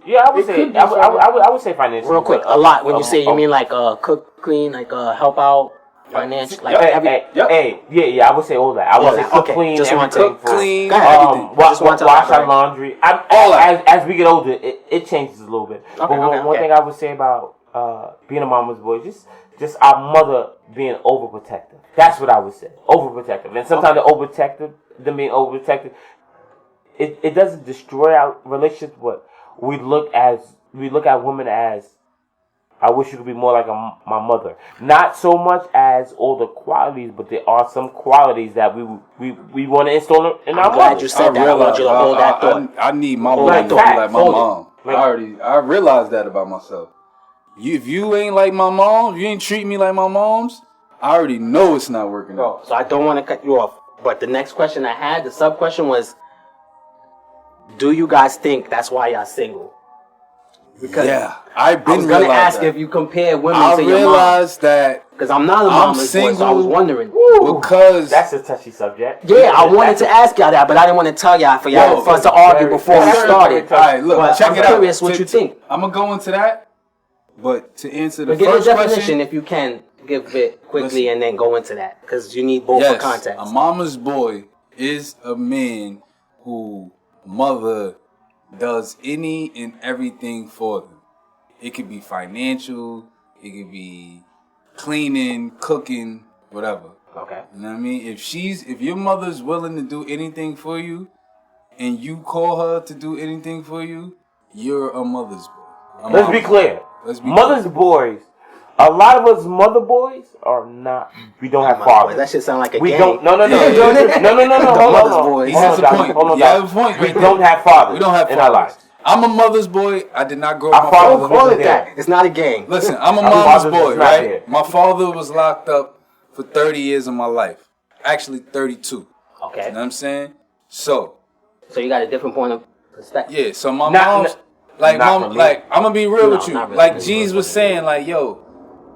Yeah, I would say. I would say financial. Real quick, a lot. When you say, you mean like cook, clean, like help out, financial, like yeah. I would say all that. I would say cook, clean, just everything. cook, clean, wash our laundry. As we get older, it changes a little bit. But one thing I would say about being a mama's boy, just our mother being overprotective. That's what I would say. Overprotective. And sometimes them being overprotective, it doesn't destroy our relationships, but we look at women as, I wish you could be more like my mother. Not so much as all the qualities, but there are some qualities that we want to install in our glad you said that. I want you to hold that thought. I need my woman to be like my mom. I realized that about myself. If you ain't like my mom, if you ain't treat me like my mom's, I already know it's not working out. So I don't want to cut you off. But the next question I had, the sub question was, do you guys think that's why y'all single? Because I was gonna ask if you compare women to your mom. I realized that because I'm not a mama's boy, so I was wondering. Because that's a touchy subject. Yeah, I wanted to ask y'all that, but I didn't want to tell y'all for us to argue before we started. All right, look, check it out. I'm curious what you think. I'm gonna go into that, but to answer the first question, give a definition if you can. Give it quickly and then go into that because you need both for context. A mama's boy is a man who mother does any and everything for them. It could be financial, it could be cleaning, cooking, whatever. Okay. You know what I mean? If your mother's willing to do anything for you and you call her to do anything for you, you're a mother's boy. Let's be clear. Mother's boys. A lot of us mother boys are not. We don't have fathers. That shit sound like a we gang. don't. No. No. Hold on. We don't have fathers. We don't have fathers in our lives. I'm a mother's boy. I did not grow up. My father call it that. It's not a gang. Listen, I'm a mama's boy, right? My father was locked up for 30 years of my life. Actually, 32. Okay. You know what I'm saying? So you got a different point of perspective. Yeah. So my mom's I'm gonna be real with you. Like G's was saying, like, yo.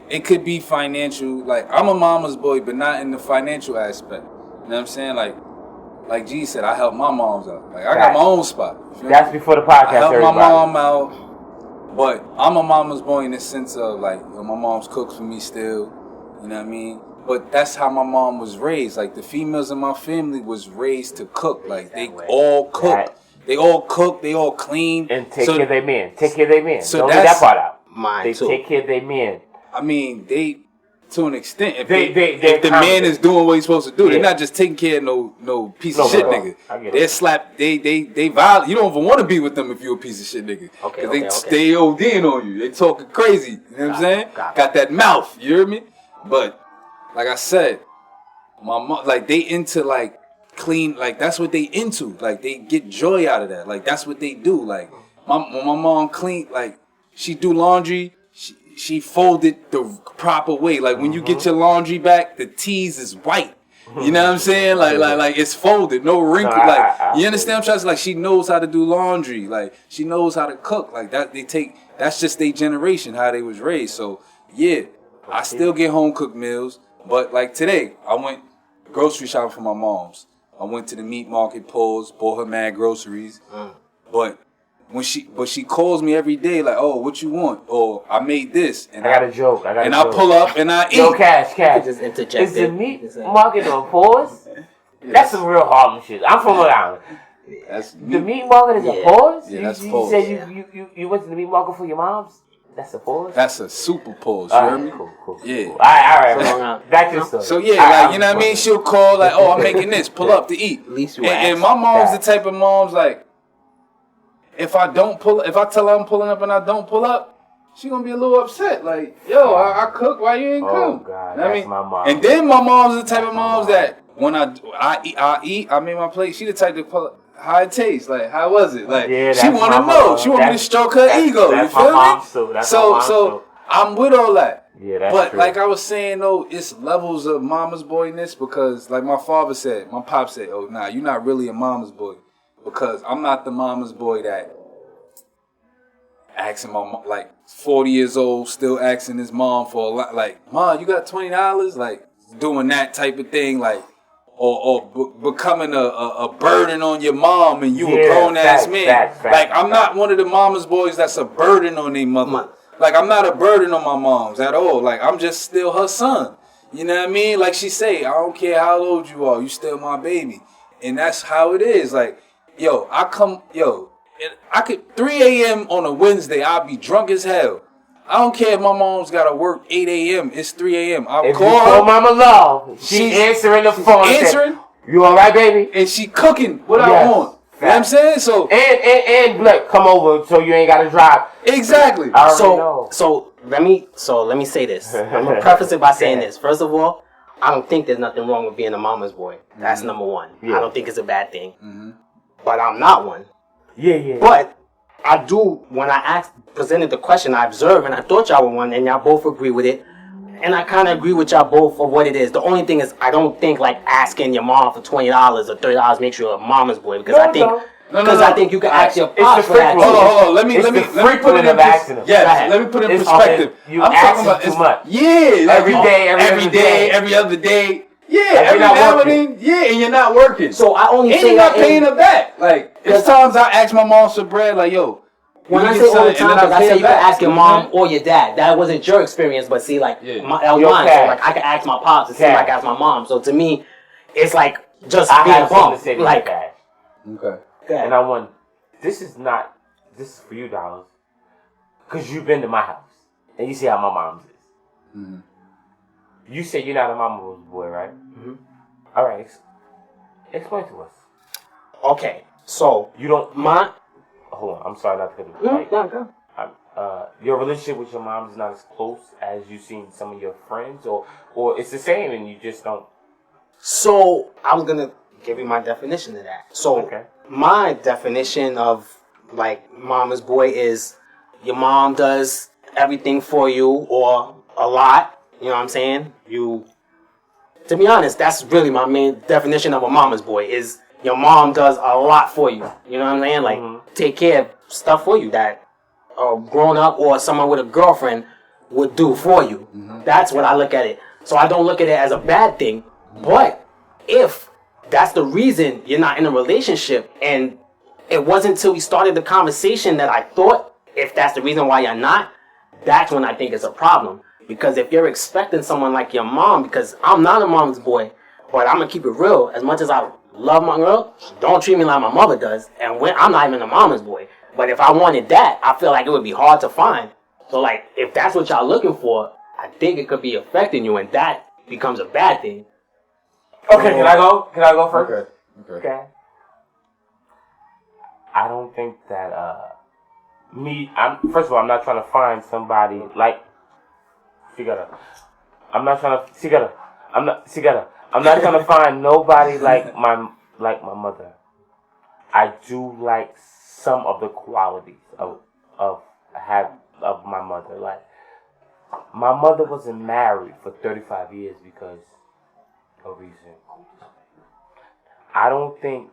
It could be financial. Like, I'm a mama's boy, but not in the financial aspect. You know what I'm saying? Like G said, I help my moms out. Like, I got my own spot. That's before the podcast. I help my mom out. But I'm a mama's boy in the sense of, like, my mom's cooks for me still. You know what I mean? But that's how my mom was raised. Like, the females in my family was raised to cook. Like, they all cook. They all cook. They all clean. And take care of their men. So don't leave that part out. They take care of their men. I mean, they, to an extent, if the man is doing what he's supposed to do, they're not just taking care of no piece of shit nigga. They're slap, they violate. You don't even want to be with them if you're a piece of shit nigga. Because they stay ODing on you. They talking crazy. You know what I'm saying? Got that mouth. You hear me? But, like I said, my mom, like, they into, like, clean, like, that's what they into. Like, they get joy out of that. Like, that's what they do. Like, when my mom clean, like, she do laundry, she folded the proper way. Like, when you get your laundry back, the T's is white. You know what I'm saying? Like it's folded, no wrinkle. You understand what I'm trying to say? Like, she knows how to do laundry. Like, she knows how to cook. Like, that's just their generation, how they was raised. So, yeah, I still get home cooked meals. But, like, today, I went grocery shopping for my mom's. I went to the meat market, bought her mad groceries. But she calls me every day like, oh, what you want? Or I made this. And I got a joke. I pull up and I eat. Yo, Cash. Just interject. Is the meat market on pause? That's some real Harlem shit. I'm from Rhode Island. The meat market is a pause? Yeah, that's you pause. said you went to the meat market for your mom's? That's a pause? That's a super pause. You hear me? Cool. Yeah. All right. That's your story. So, yeah, like, you know what I mean? She'll call like, oh, I'm making this. Pull up to eat. At least you and my mom's the type of mom's like, if I tell her I'm pulling up and I don't pull up, she gonna be a little upset. Like, yo, I cook, why you ain't come? Oh God, you know that's my mom. And then my mom's the type of mom's that when I made my plate, she the type to pull up, how it tastes, like, how was it? Like, she want to know. She want me to stroke her ego. You feel me? So I'm with all that. Yeah, that's but true. Like I was saying though, it's levels of mama's boyness because, like my pop said, oh nah, you're not really a mama's boy. Because I'm not the mama's boy that asking my mom, like 40 years old, still asking his mom for a lot. Like, Mom, you got $20? Like, doing that type of thing. Like, becoming a burden on your mom and you a grown ass man. I'm not one of the mama's boys that's a burden on their mother. Like, I'm not a burden on my moms at all. Like, I'm just still her son. You know what I mean? Like she say, I don't care how old you are, you still my baby. And that's how it is. Like, I could 3 a.m. on a Wednesday, I'll be drunk as hell. I don't care if my mom's gotta work 8 a.m. It's 3 a.m. I'll call Mama Love. She's answering the phone. Answering. You all right, baby? And she cooking what I want. You know what I'm saying? So and Black, come over so you ain't gotta drive. Exactly. So let me say this. I'm gonna preface it by saying this. First of all, I don't think there's nothing wrong with being a mama's boy. That's number one. Yeah. I don't think it's a bad thing. Mm-hmm. But I'm not one. Yeah. But I do, when I presented the question, I observed and I thought y'all were one and y'all both agree with it. And I kind of agree with y'all both for what it is. The only thing is, I don't think like asking your mom for $20 or $30 makes you a mama's boy. Because I think you can ask your pops for that. Hold on. Let me put it in perspective. Yes, let me put it in perspective. You asking too much. Yeah. Every day, every other day. Yeah, every now and then. Yeah, and you're not working. So I only say you're not paying her back. Like, there's times I ask my mom for bread, like, yo. When I say all the time, because I say you can ask your mom or your dad. That wasn't your experience, but see, like, mine. So, like, I can ask my pops, it seems like I ask my mom. So, to me, it's like just being a bum. Like, okay. And I want, this is for you, Dollars. Because you've been to my house. And you see how my mom's is. Mm-hmm. You say you're not a mama's boy, right? Mm-hmm. All right. Explain to us. Okay. So, you don't... Hold on. I'm sorry not to cut you. Go. Your relationship with your mom is not as close as you've seen some of your friends? Or it's the same and you just don't... So, I was going to give you my definition of that. So, my definition of, like, mama's boy is your mom does everything for you or a lot. You know what I'm saying? To be honest, that's really my main definition of a mama's boy is your mom does a lot for you. You know what I'm saying? Like, take care of stuff for you that a grown-up or someone with a girlfriend would do for you. Mm-hmm. That's what I look at it. So I don't look at it as a bad thing. But if that's the reason you're not in a relationship, and it wasn't until we started the conversation that I thought if that's the reason why you're not, that's when I think it's a problem. Because if you're expecting someone like your mom, because I'm not a mom's boy, but I'm going to keep it real. As much as I love my girl, don't treat me like my mother does. And I'm not even a mama's boy. But if I wanted that, I feel like it would be hard to find. So, like, if that's what y'all looking for, I think it could be affecting you, and that becomes a bad thing. Okay, can I go? Can I go first? Okay. I don't think that, first of all, I'm not trying to find somebody like, I'm not trying to find nobody like my mother. I do like some of the qualities of my mother. Like, my mother wasn't married for 35 years because of reason. I don't think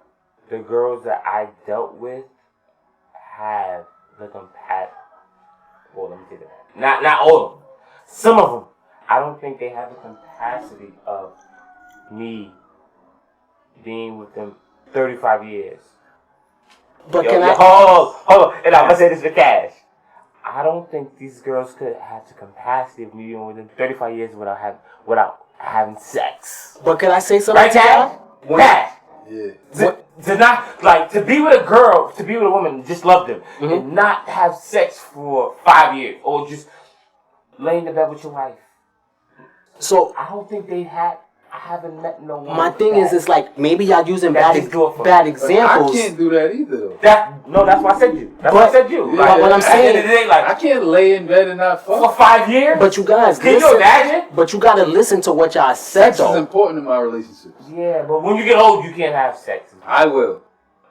the girls that I dealt with have the well, let me say that. Not all of them. Some of them, I don't think they have the capacity of me being with them 35 years. But hold on, and I'm gonna say this for Cash. I don't think these girls could have the capacity of me being with them 35 years without having sex. But can I say something? Right, Cash? Cash. Yeah. To not, like, to be with a girl, to be with a woman, just love them, and not have sex for 5 years, or just lay in the bed with your wife. So I don't think they had. I haven't met no one. My thing is, it's like maybe y'all using bad examples. I can't do that either. That's why I said you. That's why I said you. Like, what I'm saying, I can't lay in bed and not fuck for 5 years. But you guys, can you imagine? But you gotta listen to what y'all said. Sex is important in my relationships. Yeah, but when you get old, you can't have sex. I will.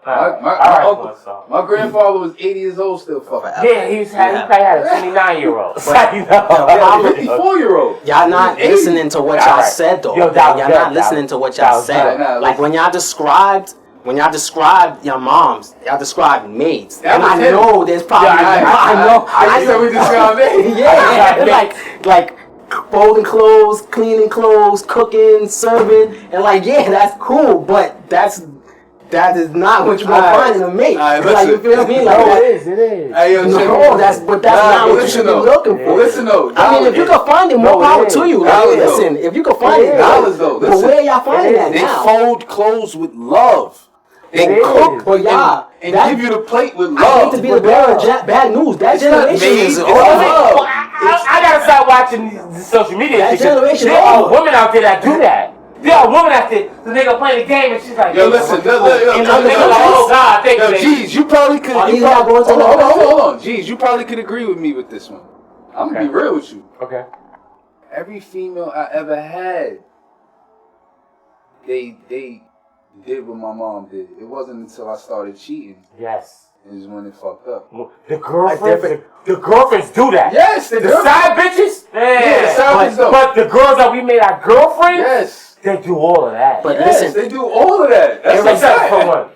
My grandfather was 80 years old, still fucking. Yeah, he probably had a 29-year-old. 54-year-old. Y'all not listening to what y'all said though. Y'all not listening to what y'all said. Like when y'all described your moms, y'all described maids. And I know there's probably I said we described maids. Yeah, like folding clothes, cleaning clothes, cooking, serving, and like, yeah, that's cool, but that is not what you're gonna find in a mate. Like, you feel me? Like, it is. Hey, yo, that's not what you're looking for. Listen though, I mean, if you can find it, more power to you. Like, listen, if you can find it, dollars though. But where y'all finding that now? They fold clothes with love. They cook for y'all and give you the plate with love. I hate to be the bearer of bad news. That generation is over. I gotta start watching the social media. That generation there are women out there that do that. There are women out there. The nigga playing the game and she's like, yo, listen, oh God, thank you. Jeez, you probably could. Hold on. Jeez, you probably could agree with me with this one. I'm gonna be real with you. Okay. Every female I ever had, they did what my mom did. It wasn't until I started cheating. Yes. Is when it fucked up. The girlfriends do that. Yes, the side bitches. Yeah, the side bitches. But the girls that we made our girlfriends. Yes. They do all of that. But listen, they do all of that.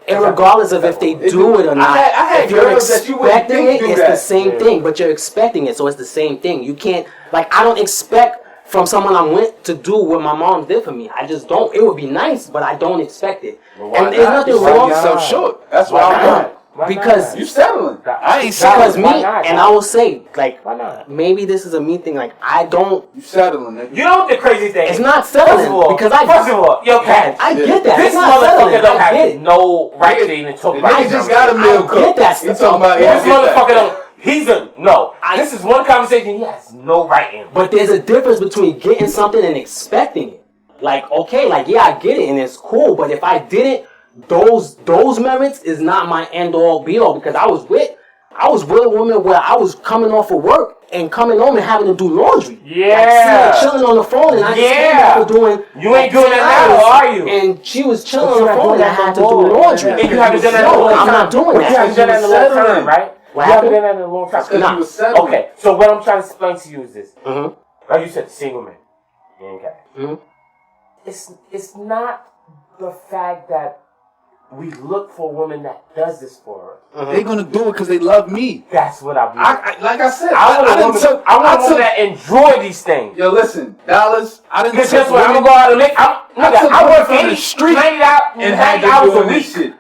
And regardless of if they do it or not, if you're expecting it, it's the same thing. But you're expecting it, so it's the same thing. You can't, like, I don't expect from someone I went to do what my mom did for me. I just don't. It would be nice, but I don't expect it. And there's nothing wrong. So short. That's why I'm not. Because you settling. I ain't settling. Because me, and I will say, like, maybe this is a me thing. Like, I don't. You settling, nigga. You know what the crazy thing? It's not settling because first of all, yo, Cat, I get that. This motherfucker don't have no right to even talk about. He just got a meal cook. Get that stuff. Talking about this motherfucker don't. This is one conversation he has no right in. But there's a difference between getting something and expecting it. Like, okay, like, yeah, I get it and it's cool, but if I didn't, those merits is not my end all be all, because I was with a woman where I was coming off of work and coming home and having to do laundry. Yeah. Like, chilling on the phone and I just came back for doing. You ain't doing that now, are you? And she was chilling on the phone and I had to do laundry. And you haven't done that in a long time. I'm not doing that. You haven't done that in a long time, right? You haven't done that in a long time. Nah. Okay, so what I'm trying to explain to you is this. Like you said, single man. It's not the fact that we look for a woman that does this for us. They're gonna do it because they love me. That's what I mean. Like I said, I want a woman that enjoy these things. Yo, listen, dollars. I didn't. Because guess what? I'm gonna go out and make. I work from the street 90 hours a week.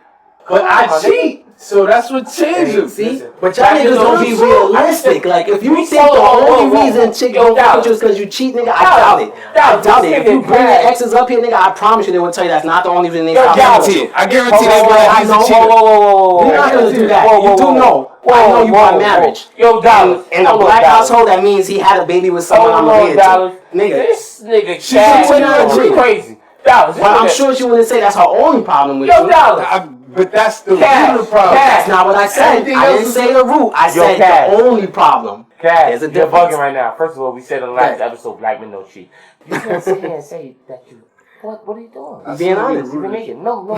But I cheat. So that's what changes. See? But y'all niggas don't be realistic. Like, if you think the only reason chick don't fuck with you is because you cheat, nigga, I doubt it. I doubt it. If you bring your exes up here, nigga, I promise you they will tell you that's not the only reason they stop with you. I guarantee they will. We're not going to do that. You do know. I know you by marriage. Yo, Dollars. In a black household, that means he had a baby with someone I'm related to. Nigga. This nigga she's crazy. Dollars. Well, I'm sure she wouldn't say that's her only problem with you. Yo, Dollars. But that's the root of the problem. That's not what I said. I didn't say the root. I said the only problem. There's a difference. You're bugging right now. First of all, we said in the last episode, black men don't cheat. You can't sit here and say that you. What are you doing? Being honest. No.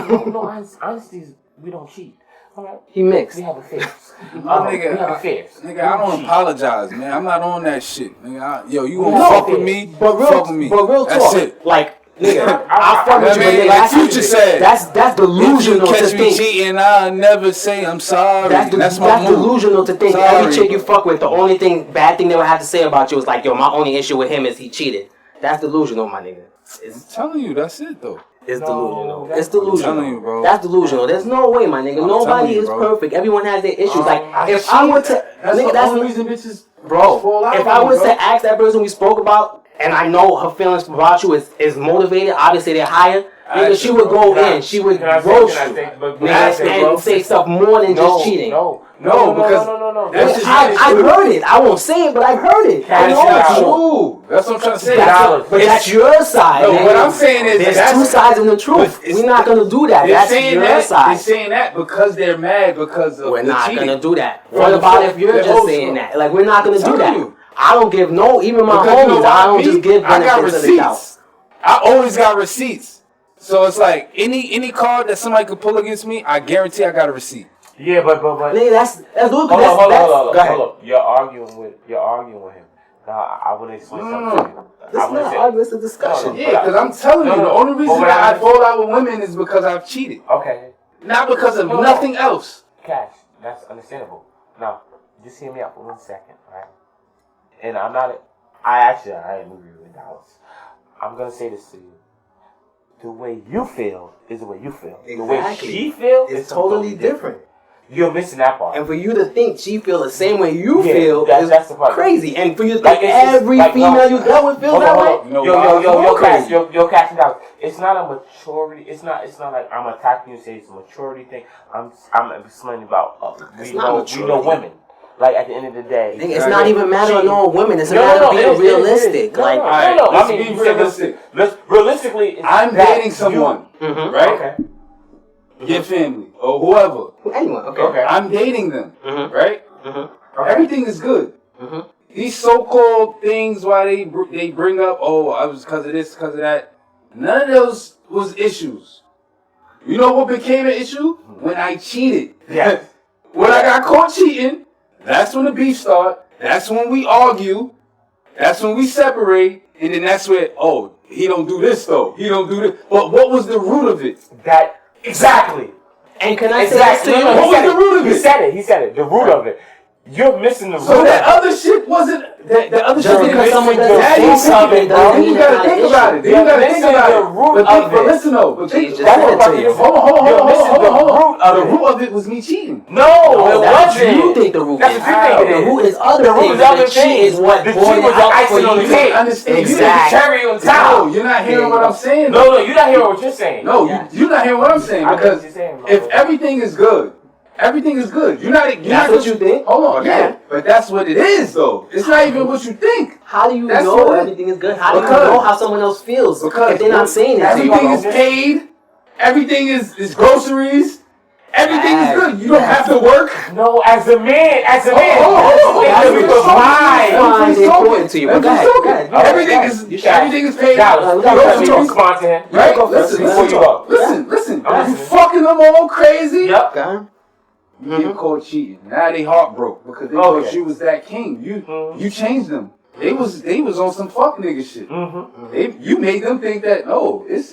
Honesty is we don't cheat. All right. He mixed. We have affairs. We have affairs. Nigga, I don't apologize, man. I'm not on that shit. Nigga, you gonna fuck with me? Fuck with me. But real talk. That's it. Like. Nigga, I fuck with you, but like Future said, that's delusional to think. If you catch me cheating, I'll never say I'm sorry. That's delusional to think. Every chick you fuck with, the only bad thing they would have to say about you is like, yo, my only issue with him is he cheated. That's delusional, my nigga. I'm telling you, that's it though. It's delusional. It's delusional. I'm telling you, bro. That's delusional. There's no way, my nigga. Nobody is perfect. Everyone has their issues. Like, if I were to, that's the reason bitches. Bro, if I was to ask that person we spoke about, and I know her feelings about you is motivated, obviously they're higher, nigga, she would go in, she would roast you, nigga, and say stuff more than just cheating. No, because I've heard it. I won't say it, but I've heard it. That's not true. That's what I'm trying to say. But that's your side. No, what I'm saying is there's two sides of the truth. We're not gonna do that. That's your side. They're saying that because they're mad because of we're not gonna do that. What about if you're just saying that? Like, we're not gonna do that. I don't give even my homies, I don't just give benefits of the doubt. I always got receipts. So it's like any card that somebody could pull against me, I guarantee I got a receipt. Yeah, but nigga, that's hold up. You're arguing with him. Now I want to explain something to you. This is not arguing, it's a discussion. Yeah, because I'm telling you, the only reason that I fall out with women is because I've cheated. Okay. Not because of nothing else. Cash, that's understandable. Now, just hear me out for 1 second, right? And I'm not I agree with Dallas. I'm gonna say this to you. The way you feel is the way you feel. Exactly. The way she feels is totally different. You're missing that part. And for you to think she feel the same way you feel that's the part. Crazy. And for you to think every female you dealt with feels that way. Yo, catching out. It's not a maturity. It's not like I'm attacking you and say it's a maturity thing. I'm explaining about we know women. Like at the end of the day, it's not even a matter of knowing women. It's a matter of being realistic. Let's be realistic. Realistically, I'm dating someone, right? Okay. Your family or whoever. Anyone. Okay. I'm dating them, right? Okay. Everything is good. These so-called things why they bring up, I was because of this, because of that. None of those was issues. You know what became an issue? When I cheated. Yes. When I got caught cheating, that's when the beef start. That's when we argue. That's when we separate. And then that's where, he don't do this though. He don't do this. But what was the root of it? Exactly. And can I say this to you? What was the root of it? He said it. The root of it. You're missing the root. So that other shit wasn't. The other shit because someone doesn't do something, bro. You gotta think about it. You gotta think about it. But listen though. Hold on. The root of it was me cheating. No, it wasn't. You think the root? That's what you think. The root is other things. The cheat is what the cheat was the icing on the cake. Understand? Exactly. Cherry on top. No, you're not hearing what I'm saying. No, you're not hearing what you're saying. No, you're not hearing what I'm saying because if everything is good. Everything is good. That's what you think? Hold on, yeah. But that's what it is, though. It's not even what you think. How do you know everything is good? How do you know how someone else feels if they're not saying it? Everything is paid. Everything is groceries. Everything is good. You don't have to work. No, as a man. That's important to you. Go ahead. Everything is paid. Right? Listen. You fucking them all crazy. Yep. You get caught cheating. Now they heartbroken because they thought you was that king. You changed them. They was on some fuck nigga shit. You made them think that it's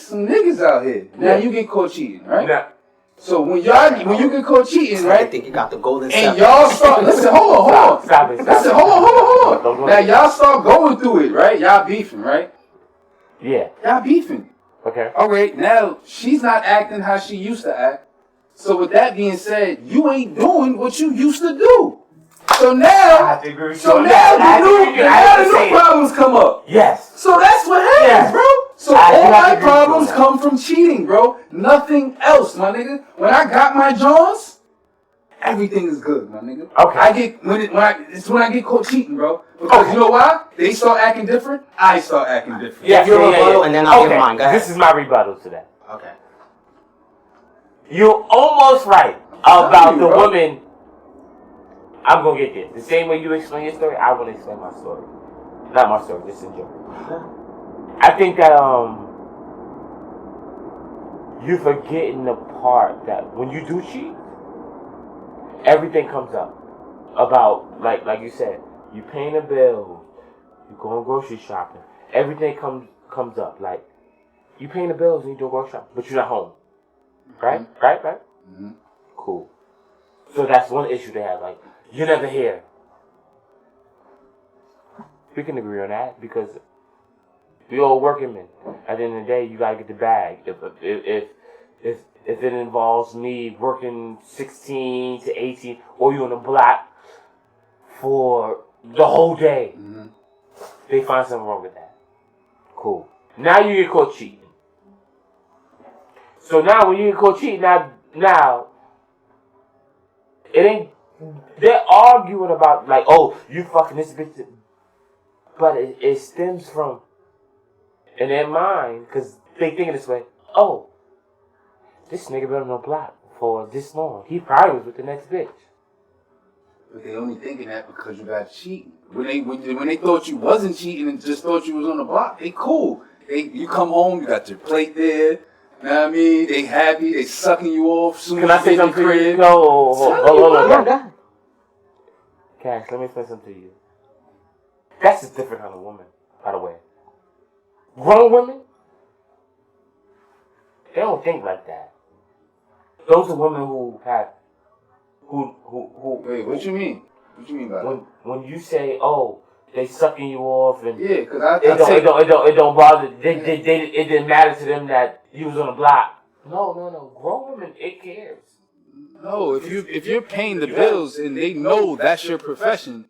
some niggas out here. Now you get caught cheating, right? Yeah. So when you get caught cheating, right? I think you got the golden and y'all start listen, hold on. Stop it. Listen, hold on. Now y'all start going through it, right? Y'all beefing, right? Yeah. Y'all beefing. Okay. All right. Now she's not acting how she used to act. So with that being said, you ain't doing what you used to do. So now, I have to agree with you. the new problems come up. Yes. So that's what happens, bro. So all my problems come from cheating, bro. Nothing else, my nigga. When I got my Johns, everything is good, my nigga. Okay. It's when I get caught cheating, bro. Because you know why? They start acting different. I start acting different. Yeah. Your rebuttal, and then I'll give mine. Go ahead. This is my rebuttal to that. Okay. You're almost right about the woman. I'm gonna get there. The same way you explain your story, I want to explain my story. Not my story, just in general. I think that you're forgetting the part that when you do cheat, everything comes up. About like you said, you paying a bill, you going grocery shopping. Everything comes up. Like you paying the bills and you doing grocery shopping, but you're not home. Right? Right? Mm-hmm. Cool. So that's one issue they have. Like, you're never here. We can agree on that because we all working men. At the end of the day, you gotta get the bag. If it involves me working 16 to 18, or you on the block for the whole day, they find something wrong with that. Cool. Now you get caught cheating. So now when you get caught cheating, now it ain't. They're arguing about like, you fucking this bitch, but it stems from in their mind because they thinking this way. This nigga been on the block for this long. He probably was with the next bitch. But they only thinking that because you got cheating. When they thought you wasn't cheating and just thought you was on the block, they cool. You come home, you got your plate there. Know what I mean? They happy, they sucking you off soon. Can I say something to you? No, hold on. Cash, let me say something to you. That's a different kind of woman, by the way. Grown women, they don't think like that. Those are women who have, who. Wait, what you mean? What you mean by that? When you say, they sucking you off, and yeah, because it don't bother. It didn't matter to them that you was on the block. No. Grown women, it cares. No, if you're paying the bills and they know that's your profession,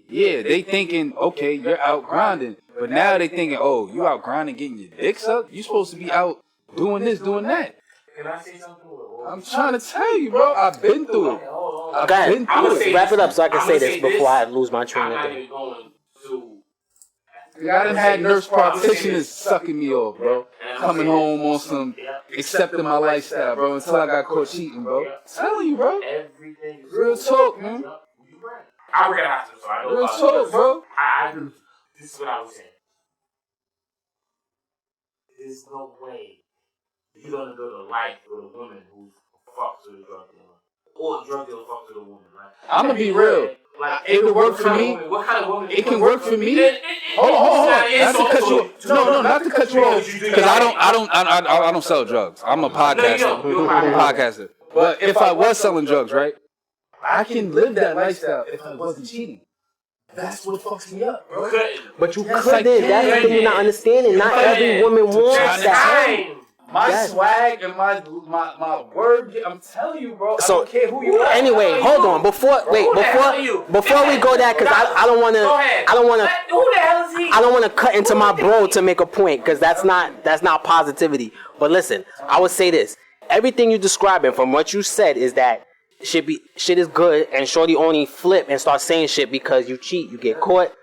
yeah, they thinking, okay, you're out grinding. But now they thinking, oh, you out grinding, getting your dick sucked? You supposed to be out doing this, doing that. Can I say something? I'm trying to tell you, bro. I've been through it. Go ahead. Wrap it up so I can say this before I lose my train of thought. I done had nurse practitioners sucking me off, bro. Coming home on some accepting my lifestyle, bro, until I got caught cheating, bro. I'm telling you, bro. Real talk, man. I work at a hospital, so I know real talk, bro. I do. This is what I was saying. There's no way you're gonna build a life with a woman who fucks with a drug dealer, or a drug dealer fucks with a woman, right? I'm gonna be real. Like, it can work for me. What kind of woman? It can work for me. Hold on. Not to cut you off. No, not to cut you off. Because I don't sell drugs. I'm a podcaster. I'm a podcaster. But if I was selling drugs, right, I can live that lifestyle if I wasn't cheating. That's what fucks me up, bro. But you couldn't. That's the thing you're not understanding. Not every woman wants that. My swag and my word, I'm telling you, bro. I don't care who you are. Anyway, hold on. Before we go there, because I don't want to cut into my bro to make a point, because that's not positivity. But listen, I would say this: everything you're describing from what you said is that shit is good, and shorty only flip and start saying shit because you cheat, you get caught,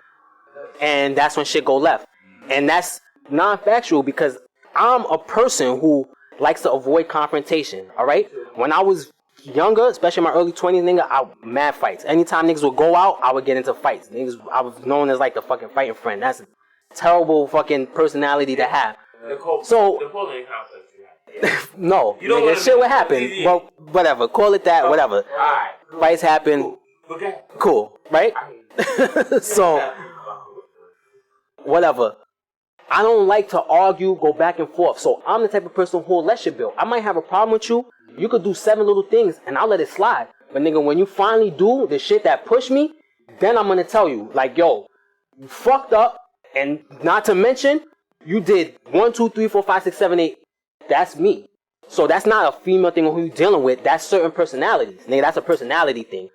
and that's when shit go left, and that's non-factual because I'm a person who likes to avoid confrontation, alright? When I was younger, especially in my early 20s, nigga, I mad fights. Anytime niggas would go out, I would get into fights. I was known as like the fucking fighting friend. That's a terrible fucking personality to have. No, nigga, shit would happen. Well, whatever, call it that, whatever. Fights happen. Cool, right? So, whatever. I don't like to argue, go back and forth. So I'm the type of person who'll let you build. I might have a problem with you. You could do 7 little things and I'll let it slide. But nigga, when you finally do the shit that pushed me, then I'm gonna tell you, like, yo, you fucked up, and not to mention, you did 1, 2, 3, 4, 5, 6, 7, 8. That's me. So that's not a female thing who you dealing with. That's certain personalities. Nigga, that's a personality thing.